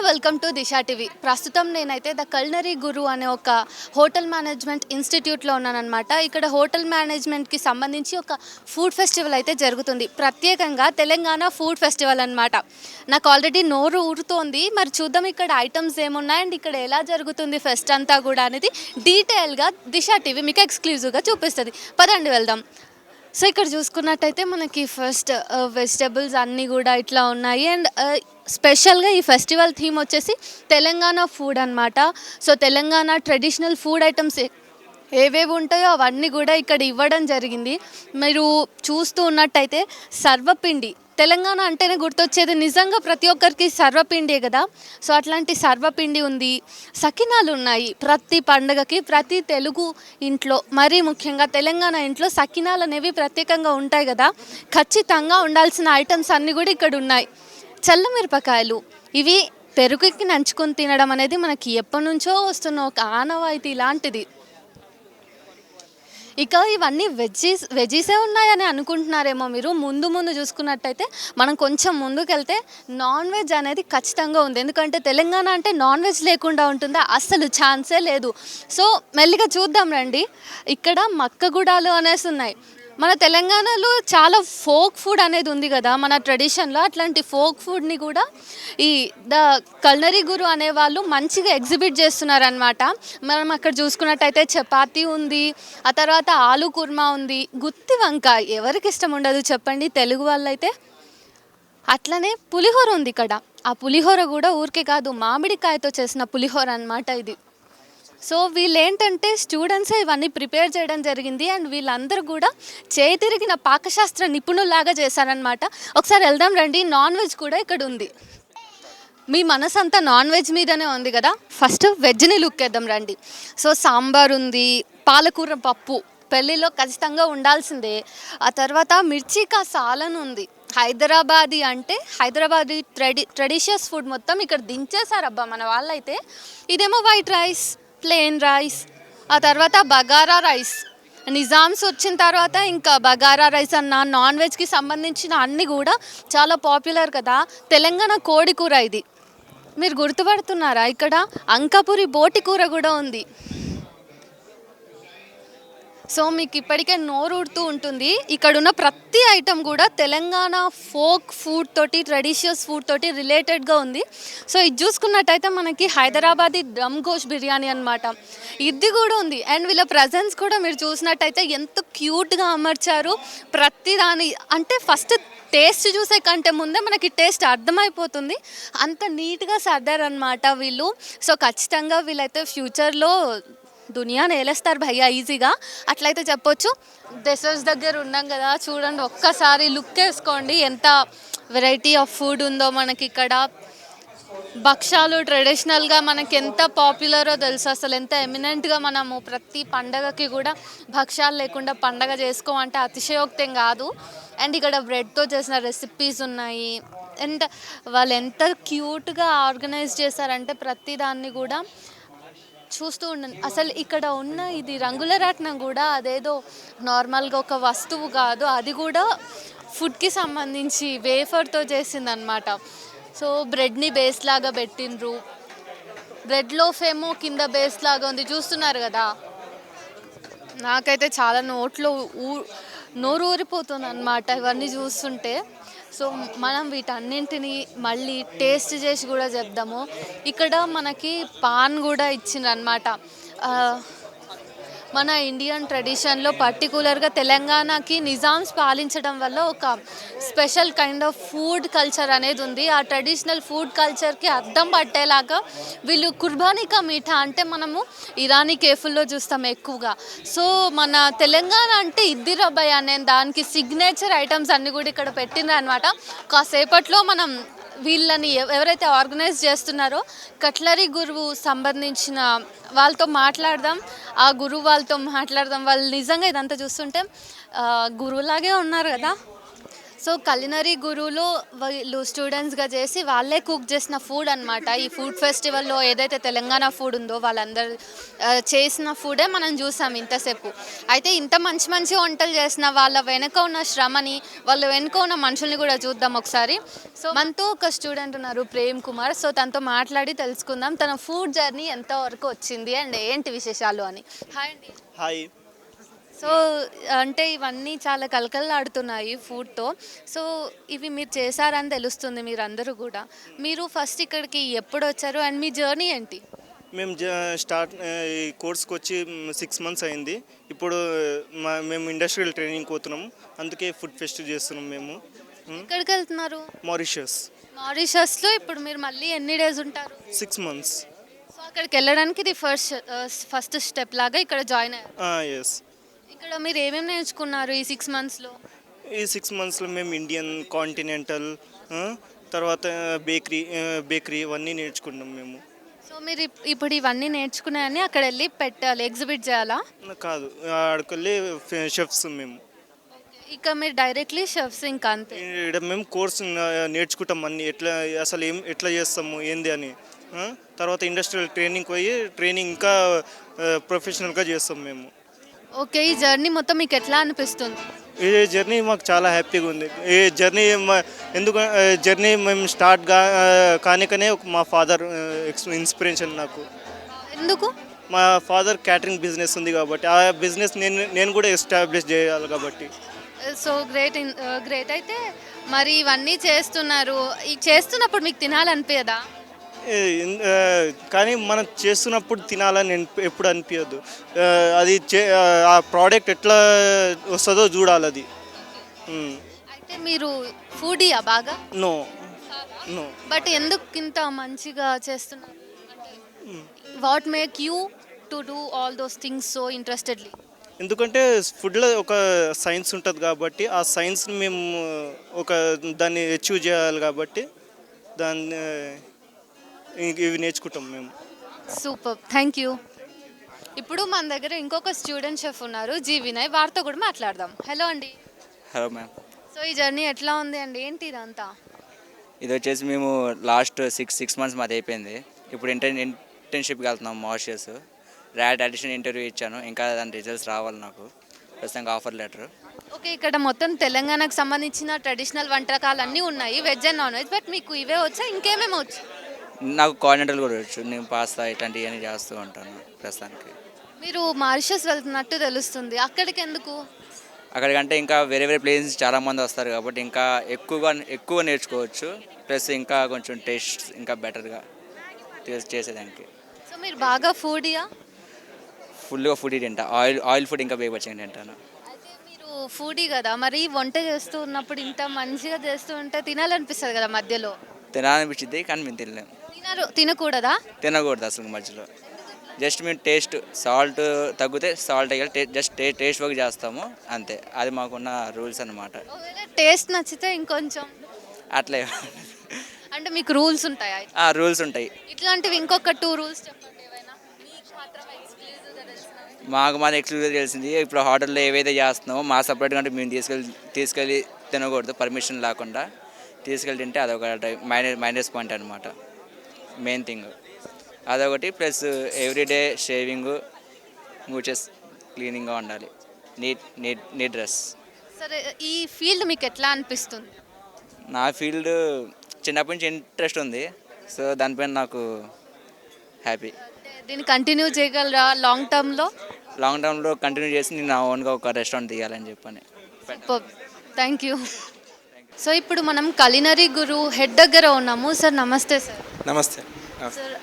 Welcome to Disha TV. ప్రస్తుతం నేనైతే the culinary గురు అనే ఒక హోటల్ మేనేజ్మెంట్ ఇన్స్టిట్యూట్లో ఉన్నానన్నమాట. ఇక్కడ హోటల్ మేనేజ్మెంట్కి సంబంధించి ఒక ఫుడ్ ఫెస్టివల్ అయితే జరుగుతుంది. ప్రత్యేకంగా తెలంగాణ ఫుడ్ ఫెస్టివల్ అనమాట. నాకు ఆల్రెడీ నోరు ఊరుతోంది. మరి చూద్దాం ఇక్కడ ఐటమ్స్ ఏమున్నాయి అండ్ ఇక్కడ ఎలా జరుగుతుంది ఫెస్ట్ అంతా కూడా అనేది డీటెయిల్గా దిశా టీవీ మీకు ఎక్స్క్లూజివ్గా చూపిస్తుంది. పదండి వెళ్దాం. సో ఇక్కడ చూసుకున్నట్టయితే మనకి ఫస్ట్ వెజిటబుల్స్ అన్నీ కూడా ఇట్లా ఉన్నాయి అండ్ స్పెషల్గా ఈ ఫెస్టివల్ థీమ్ వచ్చేసి తెలంగాణ ఫుడ్ అనమాట. So Telangana traditional food items ఏవేవి ఉంటాయో అవన్నీ కూడా ఇక్కడ ఇవ్వడం జరిగింది. మీరు చూస్తూ ఉన్నట్టయితే సర్వపిండి, తెలంగాణ అంటేనే గుర్తొచ్చేది నిజంగా ప్రతి ఒక్కరికి సర్వపిండే కదా. సో అట్లాంటి సర్వపిండి ఉంది, సకినాలు ఉన్నాయి. ప్రతి పండుగకి ప్రతి తెలుగు ఇంట్లో, మరీ ముఖ్యంగా తెలంగాణ ఇంట్లో సకినాలు అనేవి ప్రత్యేకంగా ఉంటాయి కదా. ఖచ్చితంగా ఉండాల్సిన ఐటమ్స్ అన్నీ కూడా ఇక్కడ ఉన్నాయి. చల్లమిరపకాయలు, ఇవి పెరుగుకి నంచుకొని తినడం అనేది మనకి ఎప్పటి నుంచో వస్తున్న ఒక ఆనవాయితీ లాంటిది. ఇక ఇవన్నీ వెజ్జీసే ఉన్నాయని అనుకుంటున్నారేమో మీరు. ముందు చూసుకున్నట్టయితే మనం కొంచెం ముందుకెళ్తే నాన్ వెజ్ అనేది ఖచ్చితంగా ఉంది. ఎందుకంటే తెలంగాణ అంటే నాన్ వెజ్ లేకుండా ఉంటుందా? అస్సలు ఛాన్సే లేదు. సో మెల్లిగా చూద్దాం రండి. ఇక్కడ మక్కగూడాలు అనేసి ఉన్నాయి. మన తెలంగాణలో చాలా ఫోక్ ఫుడ్ అనేది ఉంది కదా మన ట్రెడిషన్లో. అట్లాంటి ఫోక్ ఫుడ్ని కూడా ఈ ద కల్నరీ గురు అనేవాళ్ళు మంచిగా ఎగ్జిబిట్ చేస్తున్నారనమాట. మనం అక్కడ చూసుకున్నట్టయితే చపాతీ ఉంది, ఆ తర్వాత ఆలు కుర్మా ఉంది, గుత్తి వంకాయ ఎవరికి ఇష్టం ఉండదు చెప్పండి తెలుగు వాళ్ళైతే. అట్లనే పులిహోర ఉంది ఇక్కడ. ఆ పులిహోర కూడా ఊరికే కాదు, మామిడికాయతో చేసిన పులిహోర అనమాట ఇది. సో వీళ్ళు ఏంటంటే స్టూడెంట్సే ఇవన్నీ ప్రిపేర్ చేయడం జరిగింది అండ్ వీళ్ళందరూ కూడా చేతిరిగిన పాకశాస్త్ర నిపుణుల్లాగా చేశారనమాట. ఒకసారి వెళ్దాం రండి. నాన్ వెజ్ కూడా ఇక్కడ ఉంది. మీ మనసు అంతా నాన్ వెజ్ మీదనే ఉంది కదా. ఫస్ట్ వెజ్ని లుక్ వేద్దాం రండి. సో సాంబార్ ఉంది, పాలకూర పప్పు పెళ్ళిలో ఖచ్చితంగా ఉండాల్సిందే. ఆ తర్వాత మిర్చికా సాలన్ ఉంది. హైదరాబాదీ అంటే హైదరాబాదీ ట్రెడిషియస్ ఫుడ్ మొత్తం ఇక్కడ దించేశారబ్బా మన వాళ్ళైతే. ఇదేమో వైట్ రైస్, ప్లెయిన్ రైస్, ఆ తర్వాత బగారా రైస్. నిజామ్స్ వచ్చిన తర్వాత ఇంకా బగారా రైస్ అన్న నాన్ వెజ్కి సంబంధించిన అన్నీ కూడా చాలా పాపులర్ కదా. తెలంగాణ కోడి కూర ఇది. మీరు గుర్తుపడుతున్నారా? ఇక్కడ అంకపురి బోటి కూర కూడా ఉంది. సో మీకు ఇప్పటికే నోరూడుతూ ఉంటుంది. ఇక్కడున్న ప్రతి ఐటమ్ కూడా తెలంగాణ ఫోక్ ఫుడ్ తోటి, ట్రెడిషియస్ ఫుడ్ తోటి రిలేటెడ్గా ఉంది. సో ఇది చూసుకున్నట్టయితే మనకి హైదరాబాదీ దమ్ గోష్ బిర్యానీ అనమాట, ఇది కూడా ఉంది. అండ్ వీళ్ళ ప్రజెన్స్ కూడా మీరు చూసినట్టయితే ఎంత క్యూట్గా అమర్చారు. ప్రతి దాని అంటే ఫస్ట్ టేస్ట్ చూసే కంటే ముందే మనకి టేస్ట్ అర్థమైపోతుంది, అంత నీట్గా సర్దారనమాట వీళ్ళు. సో ఖచ్చితంగా వీళ్ళైతే ఫ్యూచర్లో దునియాని ఏలేస్తారు భయ్యా ఈజీగా, అట్లయితే చెప్పొచ్చు. డెసర్ట్స్ దగ్గర ఉన్నాం కదా, చూడండి ఒక్కసారి లుక్ వేసుకోండి ఎంత వెరైటీ ఆఫ్ ఫుడ్ ఉందో మనకి ఇక్కడ. భక్షాలు ట్రెడిషనల్గా మనకి ఎంత పాపులరో తెలుసు. అసలు ఎంత ఎమినెంట్గా మనము ప్రతి పండగకి కూడా భక్షాలు లేకుండా పండగ చేసుకోమంటే అతిశయోక్తం కాదు. అండ్ ఇక్కడ బ్రెడ్తో చేసిన రెసిపీస్ ఉన్నాయి. అండ్ వాళ్ళు ఎంత క్యూట్గా ఆర్గనైజ్ చేశారంటే ప్రతి దాన్ని కూడా చూస్తూ ఉండండి. అసలు ఇక్కడ ఉన్న ఇది రంగుల రాట్నం కూడా అదేదో నార్మల్గా ఒక వస్తువు కాదు, అది కూడా ఫుడ్కి సంబంధించి వేఫర్తో చేసిందనమాట. సో బ్రెడ్ని బేస్ లాగా పెట్టిండ్రు. బ్రెడ్ లోఫ్ ఏమో కింద బేస్ లాగా ఉంది, చూస్తున్నారు కదా. నాకైతే చాలా నోరు ఊరిపోతుంది అనమాట ఇవన్నీ చూస్తుంటే. సో మనం వీటన్నింటినీ మళ్ళీ టేస్ట్ చేసి కూడా చెప్దాము. ఇక్కడ మనకి పాన్ కూడా ఇచ్చిండ్రు అనమాట. మన ఇండియన్ ట్రెడిషన్లో పర్టికులర్గా తెలంగాణకి నిజామ్స్ పాలించడం వల్ల ఒక special kind of food culture అనేది ఉంది. ఆ ట్రెడిషనల్ ఫుడ్ కల్చర్కి అద్దం పట్టేలాగా వీళ్ళు కుర్బానీ కా మీఠా అంటే మనము ఇరానీ కేఫుల్లో చూస్తాం ఎక్కువగా. సో మన తెలంగాణ అంటే ఇద్దిరబ్బాయి అనే దానికి సిగ్నేచర్ ఐటమ్స్ అన్నీ కూడా ఇక్కడ పెట్టిండ్రు అనమాట. కాసేపట్లో మనం వీళ్ళని ఎవరైతే ఆర్గనైజ్ చేస్తున్నారో కట్లరీ గురువు సంబంధించిన వాళ్ళతో మాట్లాడదాం. ఆ గురువు వాళ్ళతో మాట్లాడదాం. వాళ్ళు నిజంగా ఇదంతా చూస్తుంటే గురువులాగే ఉన్నారు కదా. సో కలినరీ గురువులు వీళ్ళు స్టూడెంట్స్గా చేసి వాళ్ళే కుక్ చేసిన ఫుడ్ అనమాట. ఈ ఫుడ్ ఫెస్టివల్లో ఏదైతే తెలంగాణ ఫుడ్ ఉందో వాళ్ళందరూ చేసిన ఫుడే మనం చూసాం ఇంతసేపు. అయితే ఇంత మంచి మంచి వంటలు చేసిన వాళ్ళ వెనుక ఉన్న శ్రమని, వాళ్ళ వెనుక ఉన్న మనుషుల్ని కూడా చూద్దాం ఒకసారి. సో మనతో ఒక స్టూడెంట్ ఉన్నారు, ప్రేమ్ కుమార్. సో తనతో మాట్లాడి తెలుసుకుందాం తన ఫుడ్ జర్నీ ఎంతవరకు వచ్చింది అండ్ ఏంటి విశేషాలు అని. హాయ్ అండి. హాయ్. సో అంటే ఇవన్నీ చాలా కలకలలాడుతున్నాయి ఫుడ్తో. సో ఇవి మీరు చేశారని తెలుస్తుంది మీరందరూ కూడా. మీరు ఫస్ట్ ఇక్కడికి ఎప్పుడు వచ్చారు అండ్ మీ జర్నీ ఏంటి? మేము ఈ కోర్స్కి వచ్చి 6 months అయింది. ఇప్పుడు మేము ఇండస్ట్రియల్ ట్రైనింగ్ పోతున్నాము, అందుకే ఫుడ్ ఫెస్ట్ చేస్తున్నాం మేము. ఎక్కడికి వెళ్తున్నారు? మారిషస్. మారిషస్లో ఇప్పుడు మీరు మళ్ళీ ఎన్ని డేస్ ఉంటారు? 6 months. సో అక్కడికి వెళ్ళడానికి ఇది ఫస్ట్ స్టెప్ లాగా ఇక్కడ జాయిన్ అయ్యారు. ఎస్. ఇక్కడ మీరు ఏమేమి నేర్చుకున్నారు ఈ 6 monthsలో? ఈ 6 monthsలో మేము ఇండియన్, కాంటినెంటల్, తర్వాత బేకరీ ఇవన్నీ నేర్చుకున్నాం మేము. సో మీరు ఇప్పుడు ఇవన్నీ నేర్చుకున్నాయని అక్కడ వెళ్ళి పెట్టాలి, ఎగ్జిబిట్ చేయాలా? కాదు, అక్కడికి షెఫ్స్ మేము. ఇక మీరు డైరెక్ట్లీ షెఫ్స్ ఇంకా అంతే? ఇక్కడ మేము కోర్స్ నేర్చుకుంటాం అన్ని, అసలు ఎట్లా చేస్తాము ఏంది అని. తర్వాత ఇండస్ట్రియల్ ట్రైనింగ్ ఇంకా ప్రొఫెషనల్గా చేస్తాం మేము. ఓకే, ఈ జర్నీ మొత్తం మీకు ఎట్లా అనిపిస్తుంది? ఈ జర్నీ మాకు చాలా హ్యాపీగా ఉంది. ఈ జర్నీ మేము కానికనే మా ఫాదర్ ఇన్స్పిరేషన్ నాకు. ఎందుకు? మా ఫాదర్ క్యాటరింగ్ బిజినెస్ ఉంది కాబట్టి ఆ బిజినెస్ నేను కూడా ఎస్టాబ్లిష్ చేయాలి కాబట్టి. So great. అయితే మరి ఇవన్నీ చేస్తున్నారు, ఈ చేస్తున్నప్పుడు మీకు తినాలనిపించదా? కానీ మనం చేస్తున్నప్పుడు తినాలని ఎప్పుడు అనిపించదు. అది ఆ ప్రోడక్ట్ ఎట్లా వస్తుందో చూడాలి అది. అయితే మీరు ఫుడీయా బాగా? నో. బట్ ఎందుకు ఇంత మంచిగా చేస్తున్నారు? What make you to do all those things so interestedly? ఎందుకంటే ఫుడ్లో ఒక సైన్స్ ఉంటుంది కాబట్టి ఆ సైన్స్ని మేము దాన్ని అచీవ్ చేయాలి కాబట్టి దాన్ని ఇవి నేర్చుకుంటాం మేము. Super, thank you. ఇప్పుడు మన దగ్గర ఇంకొక స్టూడెంట్ షెఫ్ ఉన్నారు, జీ వినయ్. వారితో కూడా మాట్లాడదాం. హలో అండి. Hello ma'am. సో ఈ జర్నీ ఎట్లా ఉంది అండి, ఏంటి ఇదంతా? ఇది వచ్చేసి మేము లాస్ట్ సిక్స్ మంత్స్ మాది అయిపోయింది. ఇప్పుడు ఇంటర్న్షిప్కి వెళ్తున్నాం మారిషస్. అడిషనల్ ఇంటర్వ్యూ ఇచ్చాను, ఇంకా దాని రిజల్ట్స్ రావాలి నాకు. ప్రస్తుతానికి ఆఫర్ లెటర్. ఓకే, ఇక్కడ మొత్తం తెలంగాణకు సంబంధించిన ట్రెడిషనల్ వంటకాలు అన్నీ ఉన్నాయి, veg and non veg. But మీకు ఇవే వచ్చా, ఇంకేమేమి వచ్చు? నాకు కాంటినెంటల్ కూడా వచ్చు. నేను పాస్తా ఇట్లాంటివన్నీ చేస్తూ ఉంటాను ప్రస్తుతానికి. మీరు మారిషస్ వెళ్తున్నట్టు తెలుస్తుంది, అక్కడికి ఎందుకు? అక్కడికంటే ఇంకా వేరే ప్లేసెస్ చాలామంది వస్తారు కాబట్టి ఇంకా ఎక్కువ నేర్చుకోవచ్చు. ప్లస్ ఇంకా కొంచెం టేస్ట్ ఇంకా బెటర్గా చేసేదానికి. సో మీరు బాగా ఫుడీయా? ఫుల్గా ఫుడ్ తింటా. ఆయిల్ ఫుడ్ ఇంకా బేబచ్చింగ్ తింటాను. అయితే మీరు ఫుడీ కదా, మరి వంట చేస్తూ ఉన్నప్పుడు ఇంత మంచిగా చేస్తూ ఉంటే తినాలనిపిస్తుంది కదా మధ్యలో? తినాలనిపించింది కానీ మేము తినలేము. తినకూడదా? తినకూడదు అసలు మధ్యలో. జస్ట్ మేము టేస్ట్ సాల్ట్ తగ్గితే సాల్ట్ వేయాలి, జస్ట్ టేస్ట్ వర్క్ చేస్తాము అంతే. అది మాకున్న రూల్స్ అన్నమాట. టేస్ట్ నచ్చితే ఇంకొంచెం అట్లే అంటే మీకు రూల్స్ ఉంటాయా? రూల్స్ ఉంటాయి. ఇట్లాంటివి ఇంకొక 2 రూల్స్ చెప్పండి ఏవైనా మీకు మాత్రమే ఎక్స్క్లూజివ్గా తెలిసినవి. మాకు ఎక్స్క్లూజివ్ తెలిసింది, ఇప్పుడు హోటల్లో ఏవైతే చేస్తున్నామో మా సపరేట్గా అంటే మేము తీసుకెళ్ళి తినకూడదు. పర్మిషన్ లేకుండా తీసుకెళ్ళి తింటే అదొక మైనస్ పాయింట్ అనమాట, మెయిన్ థింగ్ అదొకటి. ప్లస్ ఎవ్రీడే షేవింగ్, మూచెస్ క్లీనింగ్గా ఉండాలి, నీట్ డ్రెస్. సరే, ఈ ఫీల్డ్ మీకు ఎట్లా అనిపిస్తుంది? నా ఫీల్డ్ చిన్నప్పటి నుంచి ఇంట్రెస్ట్ ఉంది, సో దానిపైన నాకు హ్యాపీ. దీన్ని కంటిన్యూ చేయగలరా లాంగ్ టర్మ్లో కంటిన్యూ చేసి నేను నా ఓన్గా ఒక రెస్టారెంట్ తీయాలని చెప్పని. Thank you. సో ఇప్పుడు మనం కలినరీ గురు హెడ్ దగ్గర ఉన్నాము. సార్ నమస్తే. సార్ నమస్తే సార్.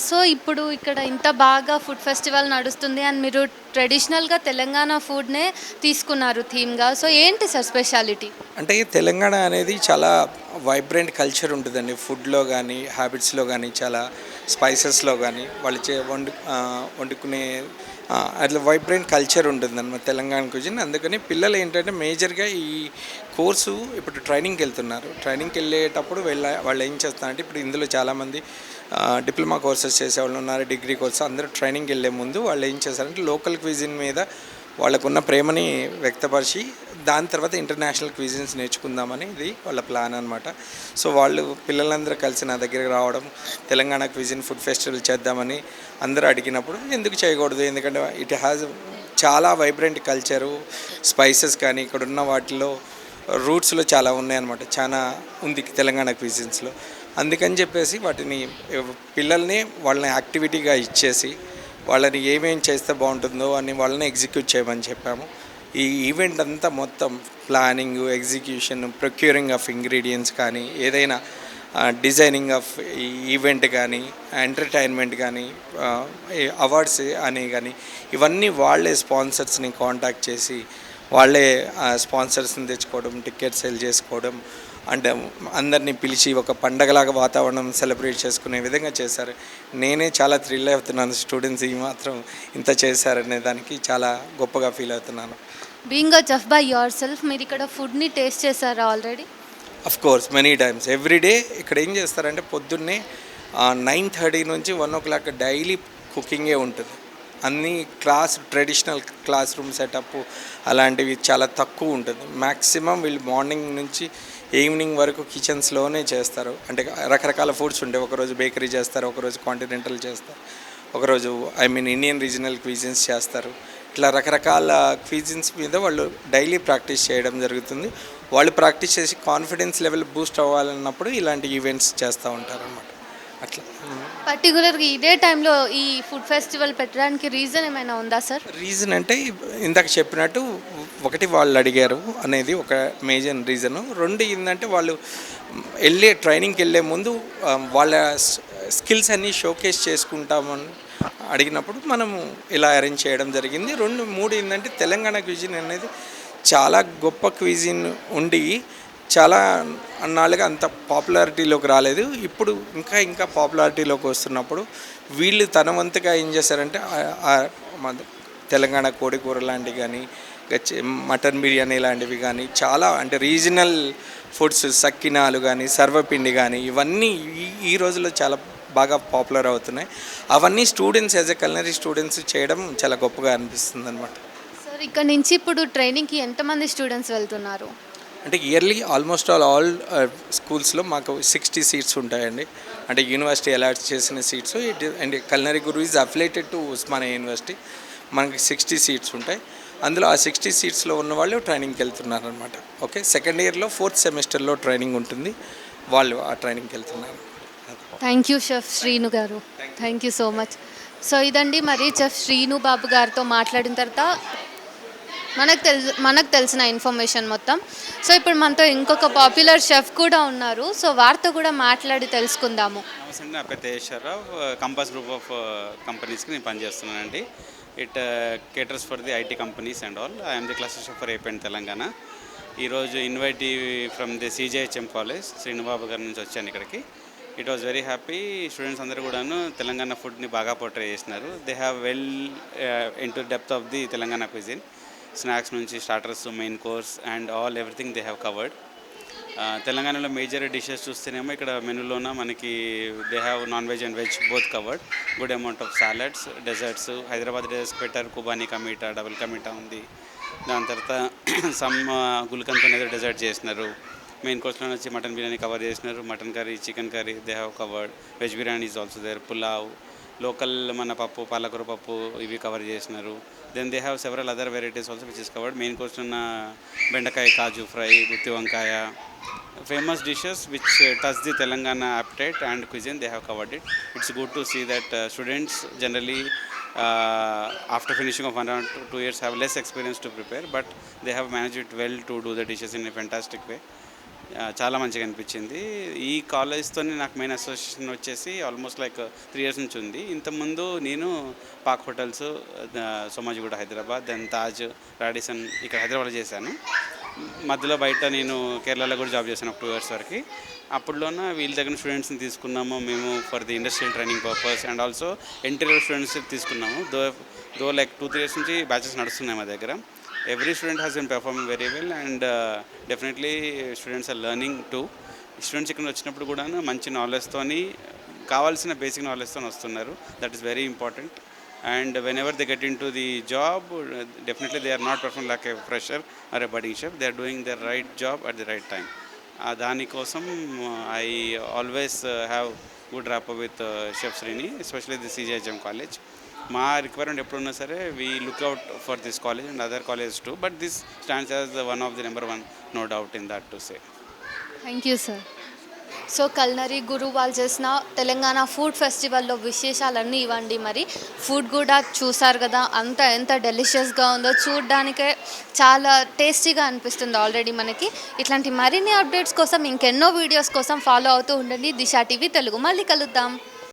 సో ఇప్పుడు ఇక్కడ ఇంత బాగా ఫుడ్ ఫెస్టివల్ నడుస్తుంది అండ్ మీరు ట్రెడిషనల్గా తెలంగాణ ఫుడ్నే తీసుకున్నారు థీమ్గా. సో ఏంటి సార్ స్పెషాలిటీ? అంటే తెలంగాణ అనేది చాలా వైబ్రెంట్ కల్చర్ ఉంటుందండి. ఫుడ్లో కానీ, హ్యాబిట్స్లో కానీ, చాలా స్పైసెస్లో కానీ వాళ్ళు వండుకునే అట్లా వైబ్రెంట్ కల్చర్ ఉంటుందన్నమాట తెలంగాణ కుజిన్. అందుకని పిల్లలు ఏంటంటే మేజర్గా ఈ కోర్సు ఇప్పుడు ట్రైనింగ్కి వెళ్తున్నారు. ట్రైనింగ్కి వెళ్ళేటప్పుడు వాళ్ళు ఏం చేస్తారంటే, ఇప్పుడు ఇందులో చాలామంది డిప్లొమా కోర్సెస్ చేసేవాళ్ళు ఉన్నారు, డిగ్రీ కోర్సు. అందరూ ట్రైనింగ్కి వెళ్ళే ముందు వాళ్ళు ఏం చేస్తారంటే లోకల్ క్విజిన్ మీద వాళ్ళకున్న ప్రేమని వ్యక్తపరిచి దాని తర్వాత ఇంటర్నేషనల్ క్విజిన్స్ నేర్చుకుందామని ఇది వాళ్ళ ప్లాన్ అనమాట. సో వాళ్ళు పిల్లలందరూ కలిసి నా దగ్గరికి రావడం, తెలంగాణ క్విజిన్ ఫుడ్ ఫెస్టివల్ చేద్దామని అందరూ అడిగినప్పుడు ఎందుకు చేయకూడదు, ఎందుకంటే ఇట్ హ్యాజ్ చాలా వైబ్రెంట్ కల్చరు, స్పైసెస్ కానీ ఇక్కడ ఉన్న వాటిలో రూట్స్లో చాలా ఉన్నాయన్నమాట, చాలా ఉంది తెలంగాణ క్విజిన్స్లో. అందుకని చెప్పేసి వాటిని పిల్లల్ని వాళ్ళని యాక్టివిటీగా ఇచ్చేసి వాళ్ళని ఏమేం చేస్తే బాగుంటుందో అని వాళ్ళని ఎగ్జిక్యూట్ చేయమని చెప్పాము. ఈ ఈవెంట్ అంతా మొత్తం planning, execution, procuring of ingredients కానీ, ఏదైనా డిజైనింగ్ ఆఫ్ ఈవెంట్ కానీ, ఎంటర్టైన్మెంట్ కానీ, అవార్డ్స్ అని కానీ, ఇవన్నీ వాళ్ళే స్పాన్సర్స్ని కాంటాక్ట్ చేసి వాళ్ళే స్పాన్సర్స్ని తెచ్చుకోవడం, టికెట్ సేల్ చేసుకోవడం, అంటే అందరినీ పిలిచి ఒక పండగలాగా వాతావరణం సెలబ్రేట్ చేసుకునే విధంగా చేశారు. నేనే చాలా థ్రిల్ అవుతున్నాను, స్టూడెంట్స్ ఈ మాత్రం ఇంత చేశారనే దానికి చాలా గొప్పగా ఫీల్ అవుతున్నాను. Being a chef by your self, మీరు ఇక్కడ ఫుడ్ని టేస్ట్ చేశారా already? Of course many times everyday. ఇక్కడ ఏం చేస్తారంటే పొద్దున్నే 9:30 నుంచి 1 o'clock డైలీ కుకింగే ఉంటుంది. అన్ని ట్రెడిషనల్ క్లాస్ రూమ్ సెటప్ అలాంటివి చాలా తక్కువ ఉంటుంది. మ్యాక్సిమం వీళ్ళు మార్నింగ్ నుంచి ఈవినింగ్ వరకు కిచెన్స్లోనే చేస్తారు. అంటే రకరకాల ఫుడ్స్ ఉంటాయి, ఒకరోజు బేకరీ చేస్తారు, ఒకరోజు కాంటినెంటల్ చేస్తారు, ఒకరోజు ఇండియన్ రీజనల్ క్విజిన్స్ చేస్తారు. ఇట్లా రకరకాల క్విజిన్స్ మీద వాళ్ళు డైలీ ప్రాక్టీస్ చేయడం జరుగుతుంది. వాళ్ళు ప్రాక్టీస్ చేసి కాన్ఫిడెన్స్ లెవెల్ బూస్ట్ అవ్వాలన్నప్పుడు ఇలాంటి ఈవెంట్స్ చేస్తూ ఉంటారు అన్నమాట. అట్లా పర్టికులర్గా ఇదే టైంలో ఈ ఫుడ్ ఫెస్టివల్ పెట్టడానికి రీజన్ ఏమైనా ఉందా సార్? రీజన్ అంటే ఇందాక చెప్పినట్టు, ఒకటి వాళ్ళు అడిగారు అనేది ఒక మేజర్ రీజను. రెండు ఏంటంటే వాళ్ళు ట్రైనింగ్కి వెళ్ళే ముందు వాళ్ళ స్కిల్స్ అన్నీ షోకేస్ చేసుకుంటామని అడిగినప్పుడు మనము ఇలా అరేంజ్ చేయడం జరిగింది. మూడు ఏంటంటే తెలంగాణ క్విజిన్ అనేది చాలా గొప్ప క్విజిన్ ఉండి చాలా అన్నాళ్ళుగా అంత పాపులారిటీలోకి రాలేదు. ఇప్పుడు ఇంకా పాపులారిటీలోకి వస్తున్నప్పుడు వీళ్ళు తన వంతుగా ఏం చేశారంటే తెలంగాణ కోడికూర లాంటివి కానీ, మటన్ బిర్యానీ లాంటివి కానీ, చాలా అంటే రీజనల్ ఫుడ్స్, సక్కినాలు కానీ, సర్వపిండి కానీ, ఇవన్నీ ఈ రోజుల్లో చాలా బాగా పాపులర్ అవుతున్నాయి. అవన్నీ students as a culinary students చేయడం చాలా గొప్పగా అనిపిస్తుంది అనమాట. సార్ ఇక్కడ నుంచి ఇప్పుడు ట్రైనింగ్కి ఎంతమంది స్టూడెంట్స్ వెళ్తున్నారు? అంటే ఇయర్లీ ఆల్మోస్ట్ ఆల్ స్కూల్స్లో మాకు 60 సీట్స్ ఉంటాయండి. అంటే యూనివర్సిటీ అలాట్ చేసిన seats. And culinary Guru is affiliated to Osmania university. మనకి 60 సీట్స్ ఉంటాయి. అందులో ఆ 60 సీట్స్లో ఉన్న వాళ్ళు ట్రైనింగ్కి వెళ్తున్నారు అనమాట. ఓకే, సెకండ్ ఇయర్లో 4th సెమిస్టర్లో ట్రైనింగ్ ఉంటుంది, వాళ్ళు ఆ ట్రైనింగ్కి వెళ్తున్నారు. థ్యాంక్ యూ చెఫ్ శ్రీను గారు, thank you so much. So ఇదండి మరి చెఫ్ శ్రీను బాబు గారితో మాట్లాడిన తర్వాత మనకు తెలిసిన ఇన్ఫర్మేషన్ మొత్తం. సో ఇప్పుడు మనతో ఇంకొక పాపులర్ షెఫ్ కూడా ఉన్నారు, సో వారితో కూడా మాట్లాడి తెలుసుకుందాము. నమస్తే, నా పేరు తేజేశ్వరరావు. కంపాస్ గ్రూప్ ఆఫ్ కంపెనీస్కి నేను పనిచేస్తున్నానండి. It caters for the IT companies and all. I'm the class chef for AP and Telangana. ఈరోజు invitee from the CJHM college, Srinubabu గారి నుంచి వచ్చాను ఇక్కడికి. It was very happy. Students అందరూ కూడాను తెలంగాణ ఫుడ్ని బాగా పోర్ట్రే చేసినారు. They have well in to depth of the Telangana cuisine. Snacks నుంచి starters, main course and all everything they have covered. తెలంగాణలో మేజర్ డిషెస్ చూస్తేనేమో ఇక్కడ మెనూలోన మనకి they have non veg and veg both covered. Good amount of salads, desserts. Hyderabad desserts పెట్టారు, qubani కమీటా, double కమీటా ఉంది. దాని తర్వాత some గుల్కంత్ అనేది డెజర్ట్ చేసినారు. మెయిన్ కోర్స్లో వచ్చి మటన్ బిర్యానీ కవర్ చేసినారు, mutton curry, chicken curry they have covered. Veg biryani is also there, pulao, local మన పప్పు, పాలకూర పప్పు ఇవి కవర్ చేసినారు. Then they have several other varieties also which is covered. Main course ఉన్న బెండకాయ కాజు ఫ్రై, గుత్తి వంకాయ, famous dishes which touch the Telangana appetite and cuisine, they have covered it. It's good to see that students generally after finishing of 1 or 2 years have less experience to prepare, but they have managed it well to do the dishes in a fantastic way. చాలా మంచిగా అనిపించింది. ఈ కాలేజ్తో నాకు main association వచ్చేసి almost like 3 years నుంచి ఉంది. ఇంతకుముందు నేను park hotels, Somajiguda Hyderabad, then Taj, Radisson ఇక్కడ హైదరాబాద్లో చేశాను. మధ్యలో బయట నేను కేరళలో కూడా జాబ్ చేశాను 2 years వరకు. అప్పుడులోన వీళ్ళ దగ్గర స్టూడెంట్స్ని తీసుకున్నాము మేము for the industrial training purpose and also interior students తీసుకున్నాము. దో లైక్ 2-3 years నుంచి బ్యాచెస్ నడుస్తున్నాయి మా దగ్గర. Every student has been performing very well and definitely students are learning too. Students ఇక్కడ వచ్చినప్పుడు కూడా మంచి నాలెడ్జ్తోని, కావాల్సిన బేసిక్ నాలెడ్జ్తో వస్తున్నారు. That is very important. and whenever they get into the job, definitely they are not performing like a fresher or a budding chef. They are doing the right job at the right time. దానికోసం I always have good rapport with Chef Srini, especially the CJHM college. మా requirement ఎప్పుడున్నా సరే we look out for this college and other college too, but this stands as one of the number one, no doubt in that to say. Thank you sir. So culinary guru వాళ్ళు చేసిన Telangana food ఫెస్టివల్లో విశేషాలన్నీ ఇవ్వండి. మరి food కూడా చూసారు కదా, ఎంత డెలిషియస్గా ఉందో, చూడడానికే చాలా టేస్టీగా అనిపిస్తుంది ఆల్రెడీ మనకి. ఇట్లాంటి మరిన్ని అప్డేట్స్ కోసం, ఇంకెన్నో వీడియోస్ కోసం ఫాలో అవుతూ ఉండండి దిశా టీవీ తెలుగు. మళ్ళీ కలుద్దాం.